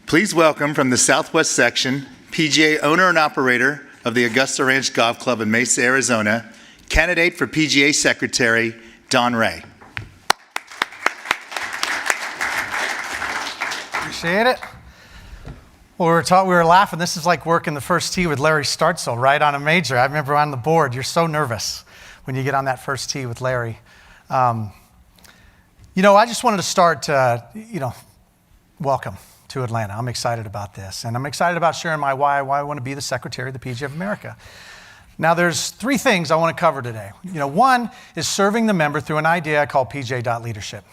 Please welcome from the Southwest Section, PGA owner and operator of the Augusta Ranch Golf Club in Mesa, Arizona, candidate for PGA Secretary, Don Ray. Appreciate it. Well, we were laughing. This is like working the first tee with Larry Startzel, right, on a major. I remember on the board, you're so nervous when you get on that first tee with Larry. I just wanted to start, welcome to Atlanta. I'm excited about this, and I'm excited about sharing why I want to be the Secretary of the PGA of America. Now, there's three things I want to cover today. One is serving the member through an idea I call PGA.leadership.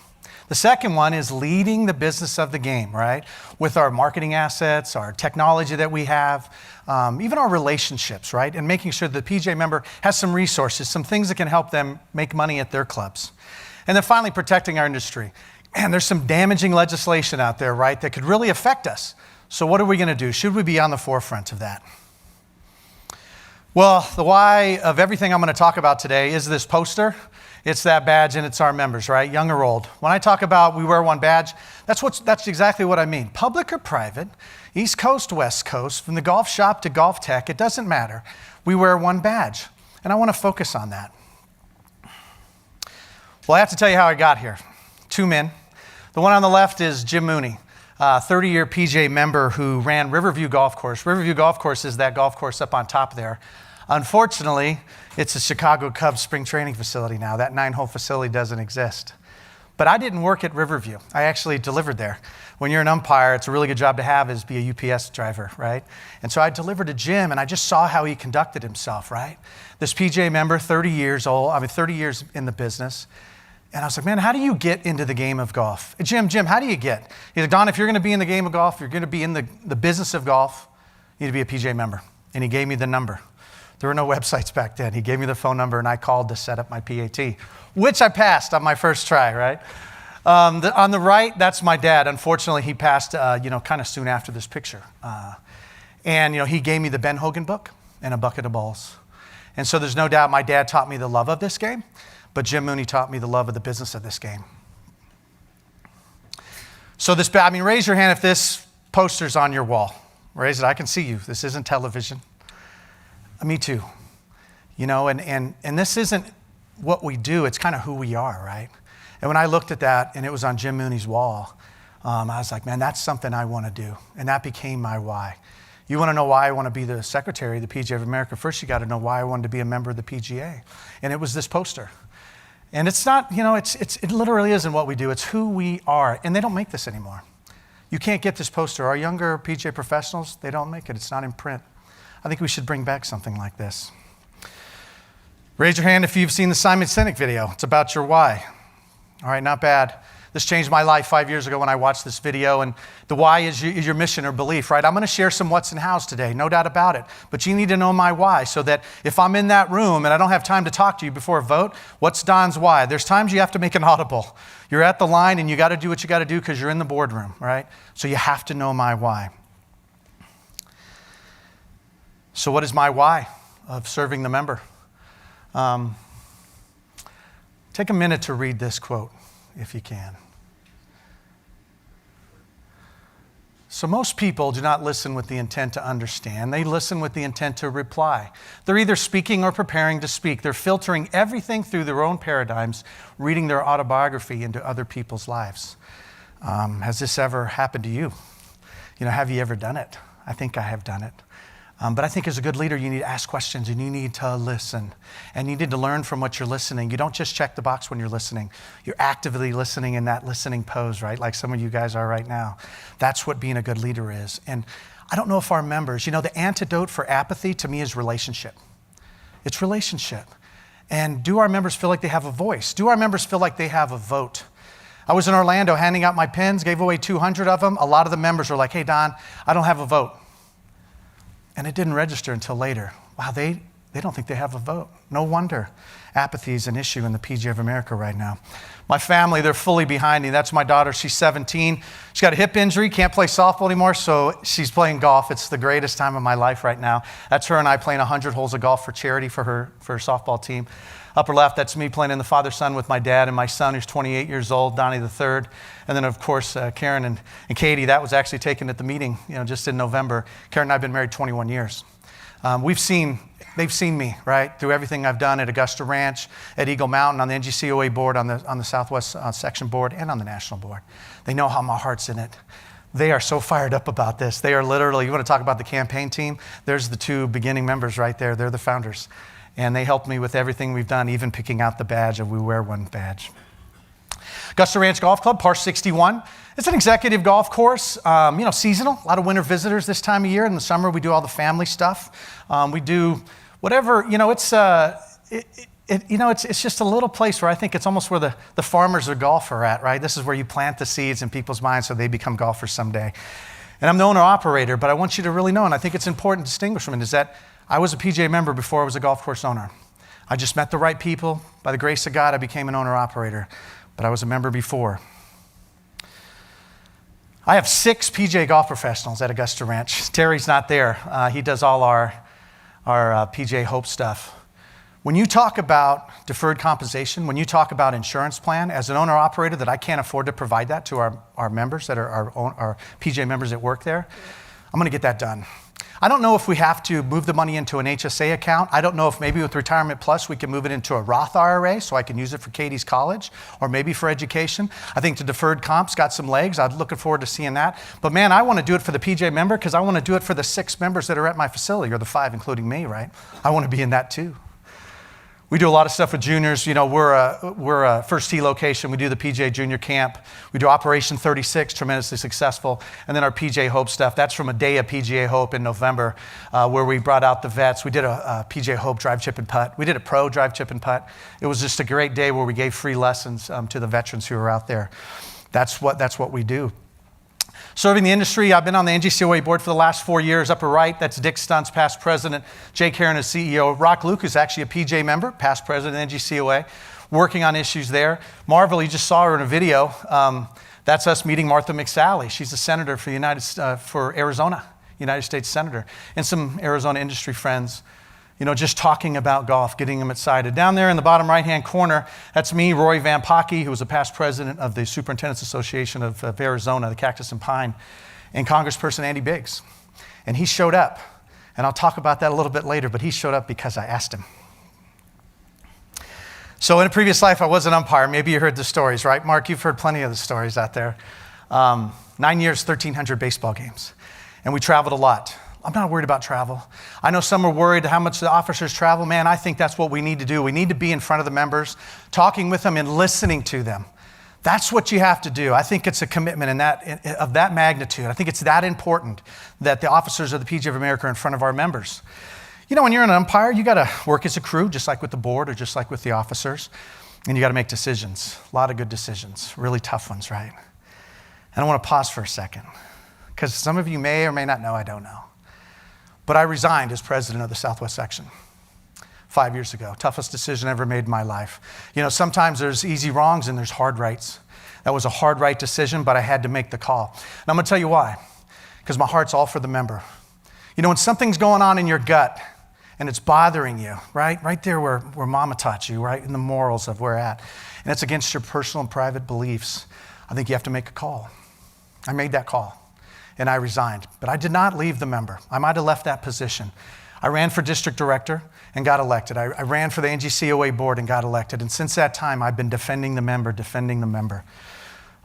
The second one is leading the business of the game, right? With our marketing assets, our technology that we have, even our relationships, right? And making sure the PGA member has some resources, some things that can help them make money at their clubs. And then finally, protecting our industry. And there's some damaging legislation out there, right, that could really affect us. So what are we going to do? Should we be on the forefront of that? Well, the why of everything I'm going to talk about today is this poster. It's that badge, and it's our members, right, young or old. When I talk about we wear one badge, that's exactly what I mean. Public or private, East Coast, West Coast, from the golf shop to golf tech, it doesn't matter. We wear one badge, and I want to focus on that. Well, I have to tell you how I got here. Two men. The one on the left is Jim Mooney, 30-year PGA member who ran Riverview Golf Course. Riverview Golf Course is that golf course up on top there. Unfortunately, it's a Chicago Cubs spring training facility now. That 9-hole facility doesn't exist. But I didn't work at Riverview. I actually delivered there. When you're an umpire, it's a really good job to have is be a UPS driver, right? And so I delivered to Jim, and I just saw how he conducted himself, right? This PGA member, 30 years in the business. And I was like, man, how do you get into the game of golf? Jim, how do you get? He's like, Don, if you're going to be in the game of golf, you're going to be in the business of golf, you need to be a PGA member. And he gave me the number. There were no websites back then. He gave me the phone number, and I called to set up my PAT, which I passed on my first try, right? On the right, that's my dad. Unfortunately, he passed, kind of soon after this picture. He gave me the Ben Hogan book and a bucket of balls. And so there's no doubt my dad taught me the love of this game. But Jim Mooney taught me the love of the business of this game. So raise your hand if this poster's on your wall. Raise it, I can see you. This isn't television. Me too. And this isn't what we do, it's kind of who we are, right? And when I looked at that and it was on Jim Mooney's wall, I was like, man, that's something I want to do. And that became my why. You want to know why I want to be the Secretary of the PGA of America? First, you got to know why I wanted to be a member of the PGA. And it was this poster. And it's not, it literally isn't what we do. It's who we are. And they don't make this anymore. You can't get this poster. Our younger PGA professionals, they don't make it. It's not in print. I think we should bring back something like this. Raise your hand if you've seen the Simon Sinek video. It's about your why. All right, not bad. This changed my life 5 years ago when I watched this video, and the why is your mission or belief, right? I'm going to share some what's and hows today, no doubt about it. But you need to know my why so that if I'm in that room and I don't have time to talk to you before a vote, what's Don's why? There's times you have to make an audible. You're at the line and you got to do what you got to do because you're in the boardroom, right? So you have to know my why. So what is my why of serving the member? Take a minute to read this quote, if you can. So most people do not listen with the intent to understand. They listen with the intent to reply. They're either speaking or preparing to speak. They're filtering everything through their own paradigms, reading their autobiography into other people's lives. Has this ever happened to you? Have you ever done it? I think I have done it. But I think as a good leader, you need to ask questions and you need to listen. And you need to learn from what you're listening. You don't just check the box when you're listening. You're actively listening in that listening pose, right? Like some of you guys are right now. That's what being a good leader is. And I don't know if our members, the antidote for apathy to me is relationship. It's relationship. And do our members feel like they have a voice? Do our members feel like they have a vote? I was in Orlando handing out my pens, gave away 200 of them. A lot of the members were like, hey, Don, I don't have a vote. And it didn't register until later. Wow, they they don't think they have a vote. No wonder apathy is an issue in the PGA of America right now. My family, they're fully behind me. That's my daughter. She's 17. She's got a hip injury, can't play softball anymore, so she's playing golf. It's the greatest time of my life right now. That's her and I playing 100 holes of golf for charity for her softball team. Upper left, that's me playing in the father-son with my dad and my son, who's 28 years old, Donnie the third. And then, of course, Karen and Katie, that was actually taken at the meeting, just in November. Karen and I have been married 21 years. They've seen me, right, through everything I've done at Augusta Ranch, at Eagle Mountain, on the NGCOA board, on the Southwest section board, and on the national board. They know how my heart's in it. They are so fired up about this. They are literally, you want to talk about the campaign team? There's the two beginning members right there. They're the founders. And they helped me with everything we've done, even picking out the badge, and we wear one badge. Augusta Ranch Golf Club, par 61. It's an executive golf course, seasonal. A lot of winter visitors this time of year. In the summer, we do all the family stuff. We do whatever, it's just a little place where I think it's almost where the farmers of golf are at, right? This is where you plant the seeds in people's minds so they become golfers someday. And I'm the owner-operator, but I want you to really know, and I think it's important distinguishment, is that I was a PGA member before I was a golf course owner. I just met the right people. By the grace of God, I became an owner-operator, but I was a member before. I have 6 PGA golf professionals at Augusta Ranch. Terry's not there. He does all our PGA Hope stuff. When you talk about deferred compensation, when you talk about insurance plan, as an owner-operator that I can't afford to provide that to our members that are our PGA members that work there, I'm going to get that done. I don't know if we have to move the money into an HSA account. I don't know if maybe with Retirement Plus we can move it into a Roth IRA so I can use it for Katie's college or maybe for education. I think the deferred comp's got some legs. I'm looking forward to seeing that. But man, I want to do it for the PGA member because I want to do it for the 6 members that are at my facility, or the 5 including me, right? I want to be in that too. We do a lot of stuff with juniors. We're a First Tee location. We do the PGA Junior Camp. We do Operation 36, tremendously successful. And then our PGA Hope stuff. That's from a day of PGA Hope in November where we brought out the vets. We did a PGA Hope drive, chip, and putt. We did a pro drive, chip, and putt. It was just a great day where we gave free lessons to the veterans who were out there. That's what we do. Serving the industry, I've been on the NGCOA board for the last 4 years. Upper right, that's Dick Stuntz, past president. Jake Heron is CEO. Rock Luke is actually a PJ member, past president of NGCOA, working on issues there. Marvel, you just saw her in a video. That's us meeting Martha McSally. She's a senator for Arizona, United States Senator, and some Arizona industry friends. Just talking about golf, getting them excited. Down there in the bottom right-hand corner, that's me, Roy Van Pocky, who was a past president of the Superintendent's Association of Arizona, the Cactus and Pine, and Congressperson Andy Biggs. And he showed up, and I'll talk about that a little bit later, but he showed up because I asked him. So in a previous life, I was an umpire. Maybe you heard the stories, right? Mark, you've heard plenty of the stories out there. 9 years, 1,300 baseball games, and we traveled a lot. I'm not worried about travel. I know some are worried how much the officers travel. Man, I think that's what we need to do. We need to be in front of the members, talking with them and listening to them. That's what you have to do. I think it's a commitment of that magnitude. I think it's that important that the officers of the PGA of America are in front of our members. When you're an umpire, you got to work as a crew, just like with the board or just like with the officers, and you got to make decisions. A lot of good decisions, really tough ones, right? And I want to pause for a second, because some of you may or may not know, I don't know. But I resigned as president of the Southwest section 5 years ago. Toughest decision ever made in my life. Sometimes there's easy wrongs and there's hard rights. That was a hard right decision, but I had to make the call. And I'm going to tell you why. Because my heart's all for the member. When something's going on in your gut and it's bothering you, right? Right there where mama taught you, right? In the morals of where we're at. And it's against your personal and private beliefs. I think you have to make a call. I made that call. And I resigned. But I did not leave the member. I might have left that position. I ran for district director and got elected. I ran for the NGCOA board and got elected. And since that time, I've been defending the member.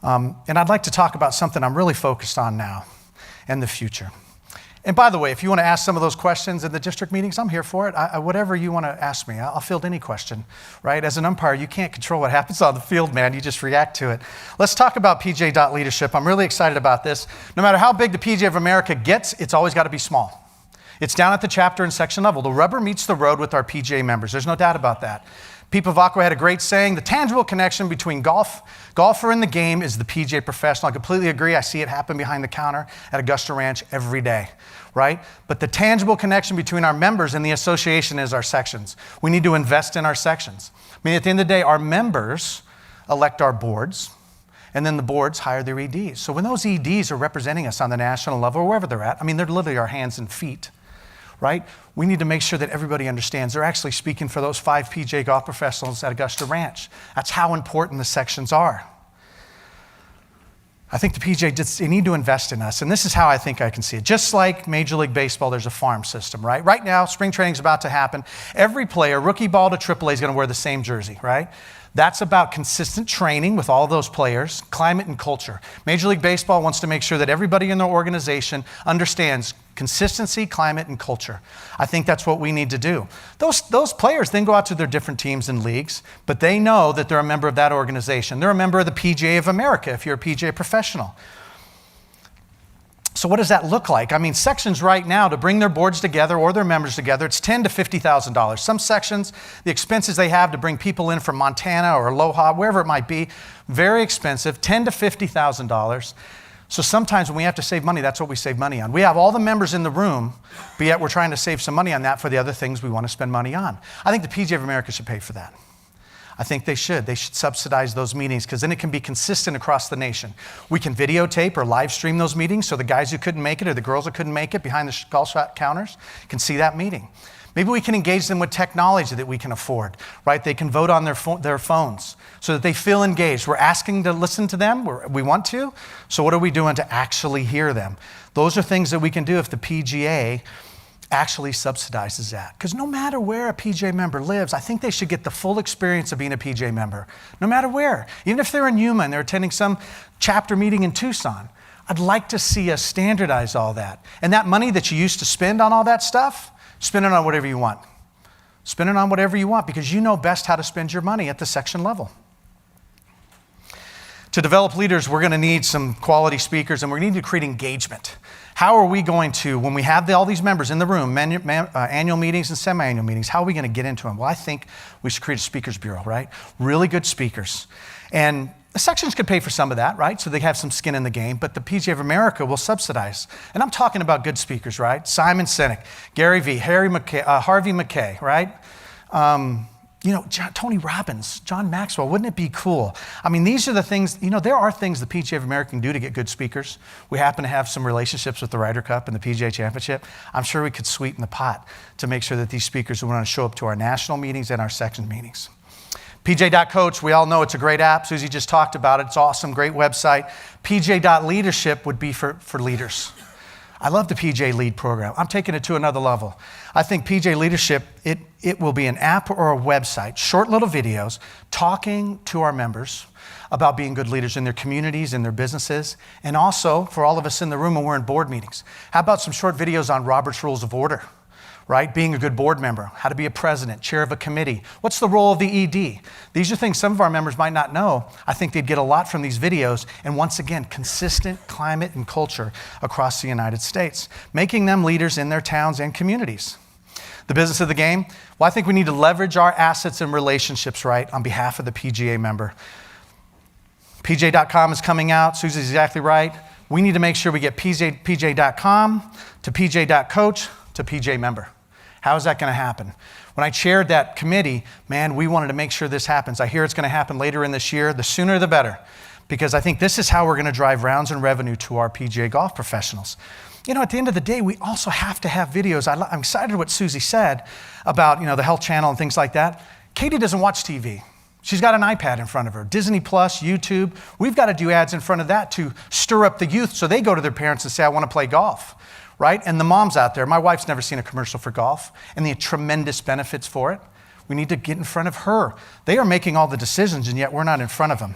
And I'd like to talk about something I'm really focused on now and the future. And by the way, if you want to ask some of those questions in the district meetings, I'm here for it. Whatever you want to ask me, I'll field any question, right? As an umpire, you can't control what happens on the field, man. You just react to it. Let's talk about PGA leadership. I'm really excited about this. No matter how big the PGA of America gets, it's always got to be small. It's down at the chapter and section level. The rubber meets the road with our PGA members. There's no doubt about that. Pete Pavacqua had a great saying, the tangible connection between golfer and the game is the PGA professional. I completely agree. I see it happen behind the counter at Augusta Ranch every day, right? But the tangible connection between our members and the association is our sections. We need to invest in our sections. I mean, at the end of the day, our members elect our boards, and then the boards hire their EDs. So when those EDs are representing us on the national level or wherever they're at, I mean, they're literally our hands and feet, right? We need to make sure that everybody understands they're actually speaking for those 5 PGA golf professionals at Augusta Ranch. That's how important the sections are. I think the PGA, they need to invest in us, and this is how I think I can see it. Just like Major League Baseball, there's a farm system, right? Right now, spring training is about to happen. Every player, rookie ball to AAA, is going to wear the same jersey, right? That's about consistent training with all those players, climate and culture. Major League Baseball wants to make sure that everybody in their organization understands consistency, climate, and culture. I think that's what we need to do. Those players then go out to their different teams and leagues, but they know that they're a member of that organization. They're a member of the PGA of America if you're a PGA professional. So what does that look like? I mean, sections right now to bring their boards together or their members together, it's $10,000 to $50,000. Some sections, the expenses they have to bring people in from Montana or Aloha, wherever it might be, very expensive, $10,000 to $50,000. So sometimes when we have to save money, that's what we save money on. We have all the members in the room, but yet we're trying to save some money on that for the other things we want to spend money on. I think the PGA of America should pay for that. I think they should. They should subsidize those meetings because then it can be consistent across the nation. We can videotape or live stream those meetings so the guys who couldn't make it or the girls who couldn't make it behind the golf shop counters can see that meeting. Maybe we can engage them with technology that we can afford, right? They can vote on their phones so that they feel engaged. We're asking to listen to them. We want to. So what are we doing to actually hear them? Those are things that we can do if the PGA actually subsidizes that. Because no matter where a PGA member lives, I think they should get the full experience of being a PGA member, no matter where. Even if they're in Yuma and they're attending some chapter meeting in Tucson, I'd like to see us standardize all that. And that money that you used to spend on all that stuff, spend it on whatever you want. Spend it on whatever you want because you know best how to spend your money at the section level. To develop leaders, we're going to need some quality speakers and we're going to need to create engagement. How are we going to, when we have all these members in the room, annual meetings and semi-annual meetings, how are we going to get into them? Well, I think we should create a speakers bureau, right? Really good speakers. And the sections could pay for some of that, right? So they have some skin in the game, but the PGA of America will subsidize. And I'm talking about good speakers, right? Simon Sinek, Gary Vee, Harvey Mackay, right? Tony Robbins, John Maxwell, wouldn't it be cool? I mean, these are the things, there are things the PGA of America can do to get good speakers. We happen to have some relationships with the Ryder Cup and the PGA Championship. I'm sure we could sweeten the pot to make sure that these speakers want to show up to our national meetings and our section meetings. PJ.Coach, we all know it's a great app. Susie just talked about it. It's awesome, great website. PJ.Leadership would be for leaders. I love the PJ Lead program. I'm taking it to another level. I think PJ Leadership, it will be an app or a website, short little videos, talking to our members about being good leaders in their communities, in their businesses, and also for all of us in the room when we're in board meetings. How about some short videos on Robert's Rules of Order, right? Being a good board member, how to be a president, chair of a committee. What's the role of the ED? These are things some of our members might not know. I think they'd get a lot from these videos. And once again, consistent climate and culture across the United States, making them leaders in their towns and communities. The business of the game? Well, I think we need to leverage our assets and relationships right on behalf of the PGA member. PJ.com is coming out. Susie's exactly right. We need to make sure we get PJ.com to PJ.Coach to PJ member. How is that going to happen? When I chaired that committee, man, we wanted to make sure this happens. I hear it's going to happen later in this year. The sooner the better, because I think this is how we're going to drive rounds and revenue to our PGA golf professionals. At the end of the day, we also have to have videos. I'm excited what Susie said about, the Health Channel and things like that. Katie doesn't watch TV. She's got an iPad in front of her. Disney Plus, YouTube. We've got to do ads in front of that to stir up the youth so they go to their parents and say, I want to play golf. Right? And the moms out there, my wife's never seen a commercial for golf and the tremendous benefits for it. We need to get in front of her. They are making all the decisions and yet we're not in front of them.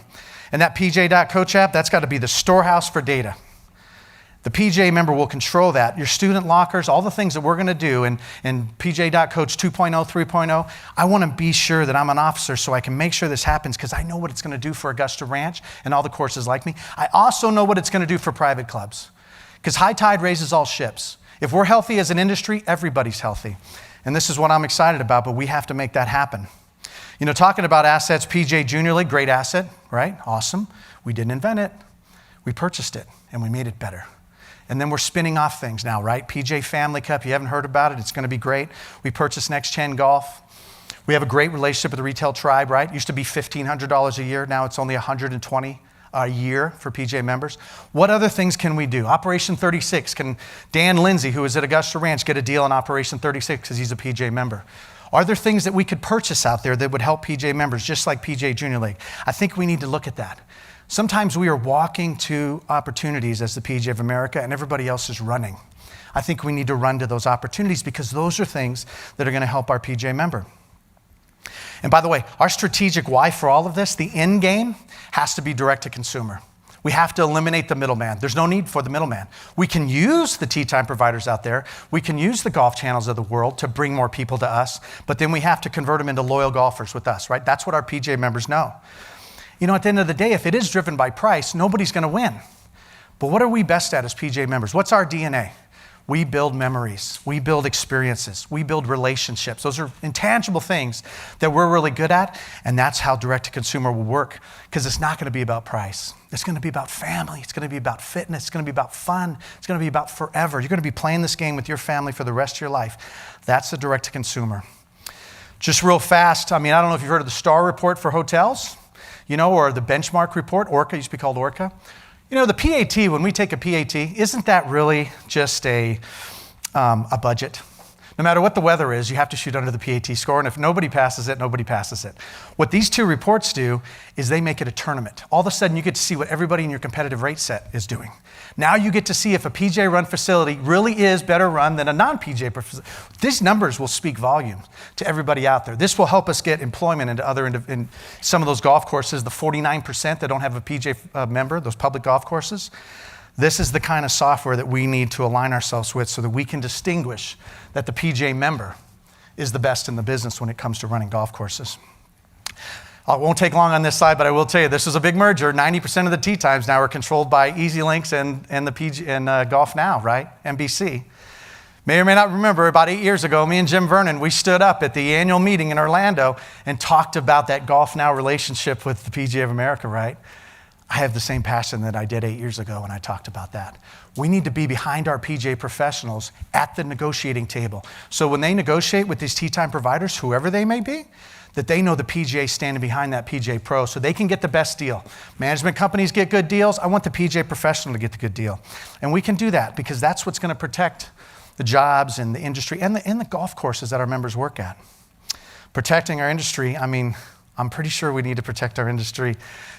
And that PJ.Coach app, that's got to be the storehouse for data. The PJ member will control that. Your student lockers, all the things that we're going to do in PJ.Coach 2.0, 3.0, I want to be sure that I'm an officer so I can make sure this happens because I know what it's going to do for Augusta Ranch and all the courses like me. I also know what it's going to do for private clubs. Because high tide raises all ships. If we're healthy as an industry, everybody's healthy. And this is what I'm excited about, but we have to make that happen. You know, talking about assets, PGA Junior League, great asset, right? Awesome. We didn't invent it. We purchased it, and we made it better. And then we're spinning off things now, right? PJ Family Cup, you haven't heard about it. It's going to be great. We purchased Next Gen Golf. We have a great relationship with the retail tribe, right? It used to be $1,500 a year. Now it's only $120 a year for PGA members. What other things can we do? Operation 36. Can Dan Lindsay, who is at Augusta Ranch, get a deal on Operation 36 because he's a PGA member? Are there things that we could purchase out there that would help PGA members, just like PGA Junior League? I think we need to look at that. Sometimes we are walking to opportunities as the PGA of America and everybody else is running. I think we need to run to those opportunities because those are things that are going to help our PGA member. And by the way, our strategic why for all of this, the end game, has to be direct to consumer. We have to eliminate the middleman. There's no need for the middleman. We can use the tee time providers out there. We can use the golf channels of the world to bring more people to us, but then we have to convert them into loyal golfers with us, right? That's what our PGA members know. You know, at the end of the day, if it is driven by price, nobody's going to win. But what are we best at as PGA members? What's our DNA? We build memories. We build experiences. We build relationships. Those are intangible things that we're really good at, and that's how direct-to-consumer will work, because it's not going to be about price. It's going to be about family. It's going to be about fitness. It's going to be about fun. It's going to be about forever. You're going to be playing this game with your family for the rest of your life. That's the direct-to-consumer. Just real fast, I don't know if you've heard of the STAR report for hotels, you know, or the benchmark report. Orca used to be called Orca. You know, the PAT, when we take a PAT, isn't that really just a budget? No matter what the weather is, you have to shoot under the PAT score, and if nobody passes it, nobody passes it. What these two reports do is they make it a tournament. All of a sudden, you get to see what everybody in your competitive rate set is doing. Now you get to see if a PGA run facility really is better run than a non-PGA facility. These numbers will speak volumes to everybody out there. This will help us get employment into in some of those golf courses, the 49% that don't have a PGA member, those public golf courses. This is the kind of software that we need to align ourselves with so that we can distinguish that the PGA member is the best in the business when it comes to running golf courses. I won't take long on this side, but I will tell you, this is a big merger. 90% of the tee times now are controlled by EasyLinks and Golf Now, right? NBC. May or may not remember, about 8 years ago, me and Jim Vernon, we stood up at the annual meeting in Orlando and talked about that Golf Now relationship with the PGA of America, right? I have the same passion that I did 8 years ago when I talked about that. We need to be behind our PGA professionals at the negotiating table. So when they negotiate with these tee time providers, whoever they may be, that they know the PGA standing behind that PGA pro so they can get the best deal. Management companies get good deals. I want the PGA professional to get the good deal. And we can do that because that's what's going to protect the jobs and the industry and the golf courses that our members work at. Protecting our industry, I'm pretty sure we need to protect our industry.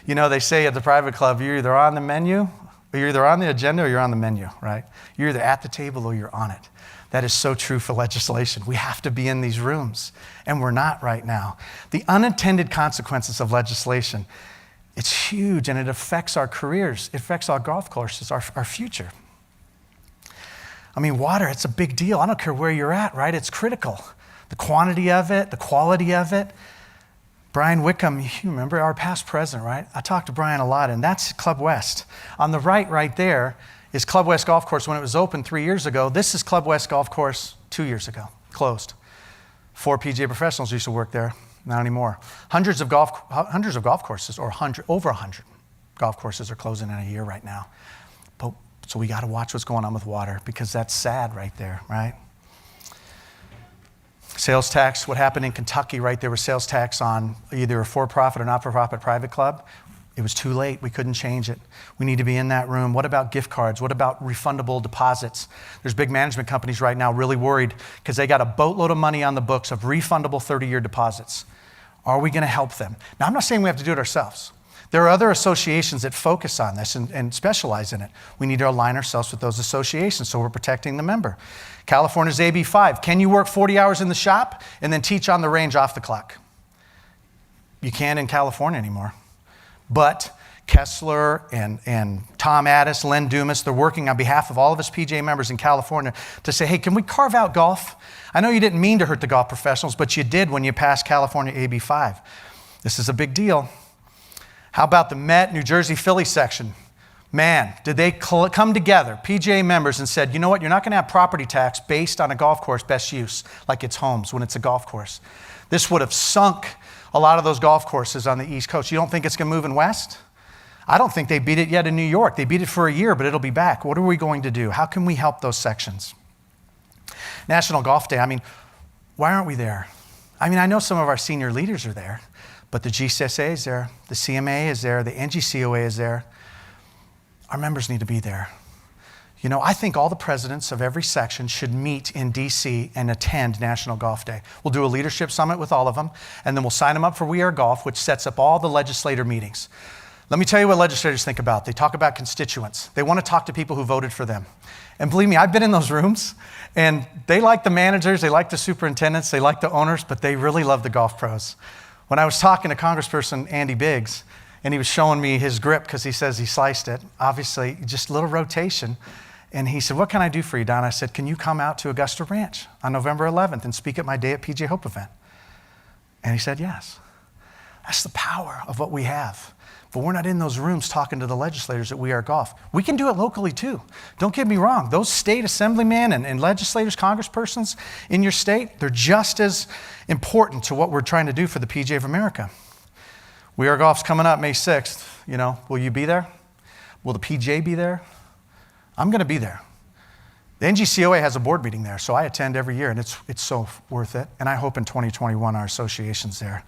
You know, they say at the private club, you're either on the menu, or you're either on the agenda or you're on the menu, right? You're either at the table or you're on it. That is so true for legislation. We have to be in these rooms, and we're not right now. The unintended consequences of legislation, it's huge, and it affects our careers. It affects our golf courses, our future. Water, it's a big deal. I don't care where you're at, right? It's critical. The quantity of it, the quality of it. Brian Wickham, you remember our past president, right? I talked to Brian a lot, and that's Club West. On the right there is Club West Golf Course when it was open 3 years ago. This is Club West Golf Course 2 years ago, closed. 4 PGA professionals used to work there, not anymore. Hundreds of golf courses, or over 100 golf courses are closing in a year right now. So we got to watch what's going on with water because that's sad right there, right? Sales tax, what happened in Kentucky, right? There was sales tax on either a for-profit or not-for-profit private club. It was too late. We couldn't change it. We need to be in that room. What about gift cards? What about refundable deposits? There's big management companies right now really worried because they got a boatload of money on the books of refundable 30-year deposits. Are we going to help them? Now, I'm not saying we have to do it ourselves. There are other associations that focus on this and specialize in it. We need to align ourselves with those associations so we're protecting the member. California's AB5. Can you work 40 hours in the shop and then teach on the range off the clock? You can't in California anymore. But Kessler and Tom Addis, Len Dumas, they're working on behalf of all of us PGA members in California to say, hey, can we carve out golf? I know you didn't mean to hurt the golf professionals, but you did when you passed California AB5. This is a big deal. How about the Met, New Jersey, Philly section? Man, did they come together, PGA members, and said, you know what, you're not going to have property tax based on a golf course best use, like it's homes when it's a golf course. This would have sunk a lot of those golf courses on the East Coast. You don't think it's going to move in West? I don't think they beat it yet in New York. They beat it for a year, but it'll be back. What are we going to do? How can we help those sections? National Golf Day, I mean, why aren't we there? I mean, I know some of our senior leaders are there, but the GCSA is there, the CMA is there, the NGCOA is there. Our members need to be there. You know, I think all the presidents of every section should meet in DC and attend National Golf Day. We'll do a leadership summit with all of them, and then we'll sign them up for We Are Golf, which sets up all the legislator meetings. Let me tell you what legislators think about. They talk about constituents. They want to talk to people who voted for them. And believe me, I've been in those rooms, and they like the managers, they like the superintendents, they like the owners, but they really love the golf pros. When I was talking to Congressperson Andy Biggs, and he was showing me his grip because he says he sliced it, obviously just a little rotation, and he said, "What can I do for you, Don?" I said, "Can you come out to Augusta Ranch on November 11th and speak at my Day at PGA Hope event?" And he said, "Yes." That's the power of what we have. But we're not in those rooms talking to the legislators at We Are Golf. We can do it locally too. Don't get me wrong. Those state assemblymen and legislators, congresspersons in your state, they're just as important to what we're trying to do for the PGA of America. We Are Golf's coming up May 6th. You know, will you be there? Will the PGA be there? I'm going to be there. The NGCOA has a board meeting there, so I attend every year, and it's so worth it. And I hope in 2021 our association's there.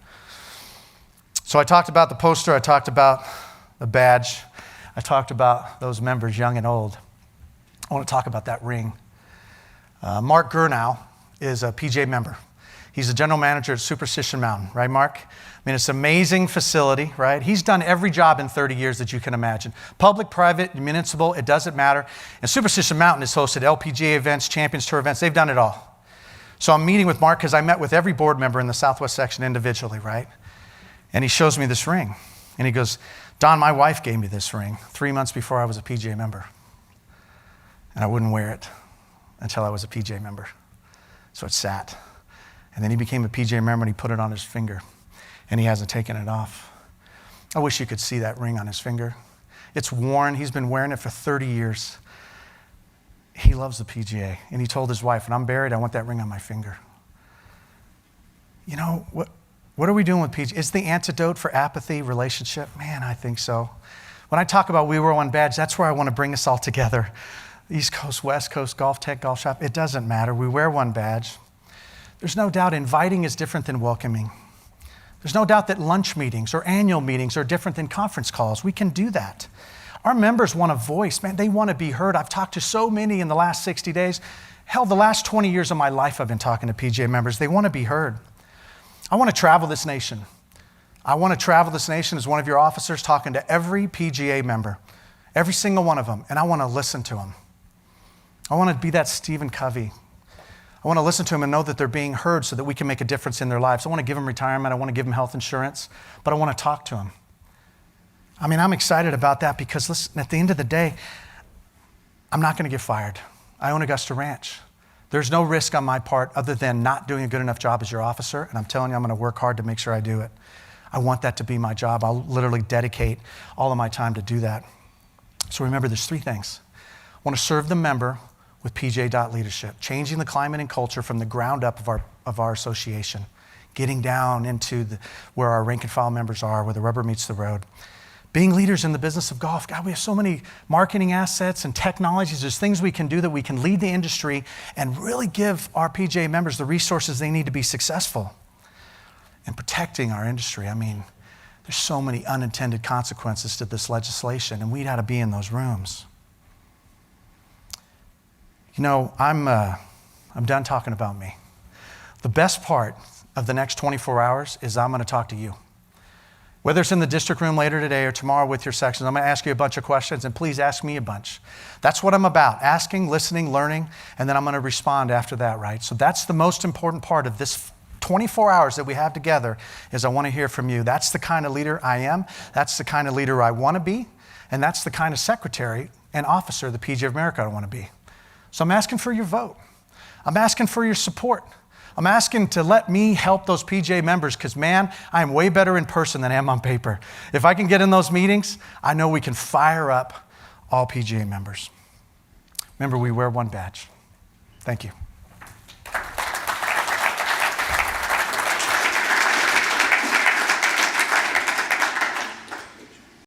So I talked about the poster, I talked about the badge, I talked about those members, young and old. I want to talk about that ring. Mark Gurnow is a PGA member. He's the general manager at Superstition Mountain, right, Mark? I mean, it's an amazing facility, right? He's done every job in 30 years that you can imagine. Public, private, municipal, it doesn't matter. And Superstition Mountain has hosted LPGA events, Champions Tour events, they've done it all. So I'm meeting with Mark because I met with every board member in the Southwest section individually, right? And he shows me this ring. And he goes, "Don, my wife gave me this ring 3 months before I was a PGA member. And I wouldn't wear it until I was a PGA member." So it sat. And then he became a PGA member and he put it on his finger. And he hasn't taken it off. I wish you could see that ring on his finger. It's worn. He's been wearing it for 30 years. He loves the PGA. And he told his wife, "When I'm buried, I want that ring on my finger." You know, what are we doing with PGA? Is the antidote for apathy relationship? Man, I think so. When I talk about We Wear One Badge, that's where I want to bring us all together. East Coast, West Coast, Golf Tech, Golf Shop, it doesn't matter. We wear one badge. There's no doubt inviting is different than welcoming. There's no doubt that lunch meetings or annual meetings are different than conference calls. We can do that. Our members want a voice, man. They want to be heard. I've talked to so many in the last 60 days. Hell, the last 20 years of my life I've been talking to PGA members. They want to be heard. I want to travel this nation. I want to travel this nation as one of your officers talking to every PGA member, every single one of them, and I want to listen to them. I want to be that Stephen Covey. I want to listen to them and know that they're being heard so that we can make a difference in their lives. I want to give them retirement. I want to give them health insurance, but I want to talk to them. I mean, I'm excited about that because, listen, at the end of the day, I'm not going to get fired. I own Augusta Ranch. There's no risk on my part other than not doing a good enough job as your officer, and I'm telling you, I'm going to work hard to make sure I do it. I want that to be my job. I'll literally dedicate all of my time to do that. So remember, there's 3 things. I want to serve the member with PGA.leadership, changing the climate and culture from the ground up of our association, getting down into where our rank and file members are, where the rubber meets the road. Being leaders in the business of golf. God, we have so many marketing assets and technologies. There's things we can do that we can lead the industry and really give our PGA members the resources they need to be successful. And protecting our industry. I mean, there's so many unintended consequences to this legislation, and we got to be in those rooms. You know, I'm done talking about me. The best part of the next 24 hours is I'm going to talk to you. Whether it's in the district room later today or tomorrow with your sections, I'm going to ask you a bunch of questions, and please ask me a bunch. That's what I'm about, asking, listening, learning, and then I'm going to respond after that, right? So that's the most important part of this 24 hours that we have together is I want to hear from you. That's the kind of leader I am. That's the kind of leader I want to be, and that's the kind of secretary and officer of the PGA of America I want to be. So I'm asking for your vote. I'm asking for your support. I'm asking to let me help those PGA members because, man, I am way better in person than I am on paper. If I can get in those meetings, I know we can fire up all PGA members. Remember, we wear one badge. Thank you.